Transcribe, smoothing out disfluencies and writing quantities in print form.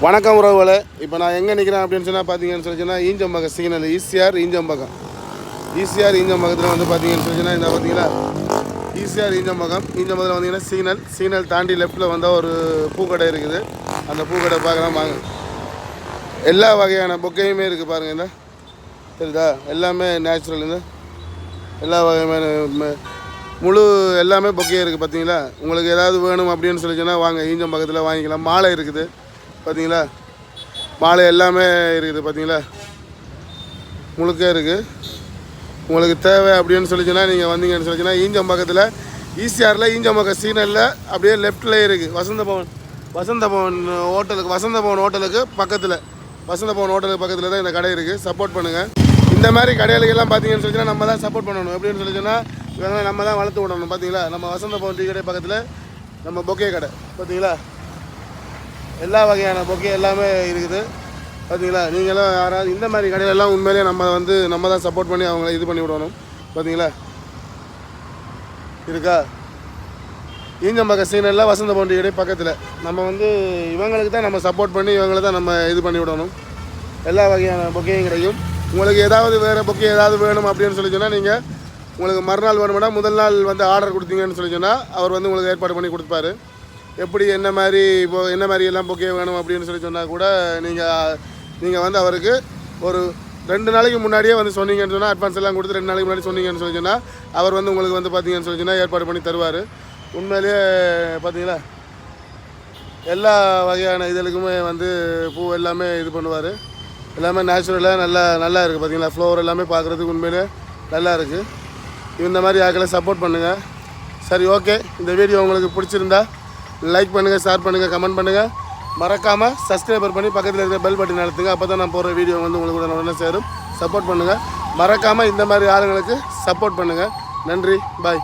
வணக்கம் உறவுகளே. இப்போ நான் எங்கே நிற்கிறேன் அப்படின்னு சொன்னால் பார்த்தீங்கன்னு சொல்லிச்சுன்னா ஈஞ்சம்பக்கம் சிக்னல் ஈசிஆர் ஈஞ்சம்பக்கத்தில் வந்து பார்த்தீங்கன்னு சொல்லிச்சுன்னா இந்த பார்த்தீங்களா ஈசிஆர் ஈஞ்சம்பக்கத்தில் வந்தீங்கன்னா சிக்னல் தாண்டி லெஃப்ட்டில் வந்தால் ஒரு பூக்கடை இருக்குது. அந்த பூக்கடை பார்க்கலாம் வாங்க. எல்லா வகையான பொக்கையுமே இருக்குது பாருங்கள். இந்த தெரியுதா, எல்லாமே நேச்சுரல். இந்த எல்லா வகையான முழு எல்லாமே பொக்கையே இருக்குது பார்த்தீங்களா. உங்களுக்கு ஏதாவது வேணும் அப்படின்னு சொல்லிச்சுன்னா வாங்க, ஈஞ்சம்பக்கத்தில் வாங்கிக்கலாம். மாலை இருக்குது பார்த்தீங்களா, மாலை எல்லாமே இருக்குது பார்த்தீங்களா, முழுக்க இருக்குது. உங்களுக்கு தேவை அப்படின்னு சொல்லிச்சுன்னா நீங்கள் வந்தீங்கன்னு சொல்லிச்சுன்னா ஈஞ்சம்பக்கத்தில் ஈசிஆரில் ஈஞ்சம்பக்கம் சிக்னலில் அப்படியே லெஃப்ட்டில் இருக்குது வசந்த பவன் ஹோட்டலுக்கு பக்கத்தில் தான் இந்த கடை இருக்குது. சப்போர்ட் பண்ணுங்கள். இந்த மாதிரி கடைகளுக்கெல்லாம் பார்த்தீங்கன்னு சொல்லிச்சுன்னா நம்ம தான் சப்போர்ட் பண்ணணும். எப்படின்னு சொல்லிச்சுன்னா இவங்க நம்ம தான் வளர்த்து விடணும். பார்த்தீங்களா, நம்ம வசந்த பவன் டீ கடை பக்கத்தில் நம்ம பொக்கே கடை பார்த்தீங்களா, எல்லா வகையான பொக்கே எல்லாமே இருக்குது பார்த்தீங்களா. நீங்களும் யாராவது இந்த மாதிரி கடையிலெல்லாம் உண்மையிலேயே நம்ம தான் சப்போர்ட் பண்ணி அவங்கள இது பண்ணி விடணும். பார்த்தீங்களா இருக்கா, ஈஞ்சம்பக்கம் சீனெல்லாம் வசந்த பவன் கடை பக்கத்தில் நம்ம இவங்களுக்கு தான் நம்ம சப்போர்ட் பண்ணி இவங்களை தான் நம்ம இது பண்ணி விடணும். எல்லா வகையான பொக்கையும் கிடைக்கும். உங்களுக்கு ஏதாவது வேறு பொக்கே ஏதாவது வேணும் அப்படின்னு சொல்லி சொன்னால் நீங்கள் உங்களுக்கு மறுநாள் வேணும்னா முதல் நாள் ஆர்டர் கொடுத்தீங்கன்னு சொல்லி சொன்னால் அவர் உங்களுக்கு ஏற்பாடு பண்ணி கொடுப்பாரு. எப்படி என்ன மாதிரி எல்லாம் பொக்கே வேணும் அப்படின்னு சொல்லி சொன்னால் கூட நீங்கள் அவருக்கு ஒரு 2 நாளைக்கு முன்னாடியே சொன்னீங்கன்னு சொன்னால் அட்வான்ஸ் எல்லாம் கொடுத்து 2 நாளைக்கு முன்னாடி சொன்னீங்கன்னு சொல்லி சொன்னால் அவர் உங்களுக்கு பார்த்தீங்கன்னு சொல்லி சொன்னால் ஏற்பாடு பண்ணி தருவார். உண்மையிலேயே பார்த்தீங்களா எல்லா வகையான இதழுக்குமே பூ எல்லாமே இது பண்ணுவார். எல்லாமே நேச்சுரலாக நல்லா இருக்குது பார்த்தீங்களா. ஃப்ளவர் எல்லாமே பார்க்குறதுக்கு உண்மையிலே நல்லா இருக்குது. இந்த மாதிரி ஆக்களை சப்போர்ட் பண்ணுங்கள். சரி, ஓகே. இந்த வீடியோ உங்களுக்கு பிடிச்சிருந்தா லைக் பண்ணுங்கள், ஷேர் பண்ணுங்கள், கமெண்ட் பண்ணுங்கள். மறக்காமல் சப்ஸ்கிரைபர் பண்ணி பக்கத்தில் இருக்கிற பெல் பட்டன் அழுத்துங்க. அப்போ தான் நான் போகிற வீடியோ உங்களுக்கு உடனே சேரும். சப்போர்ட் பண்ணுங்கள். மறக்காமல் இந்த மாதிரி ஆளுங்களுக்கு சப்போர்ட் பண்ணுங்கள். நன்றி, பாய்.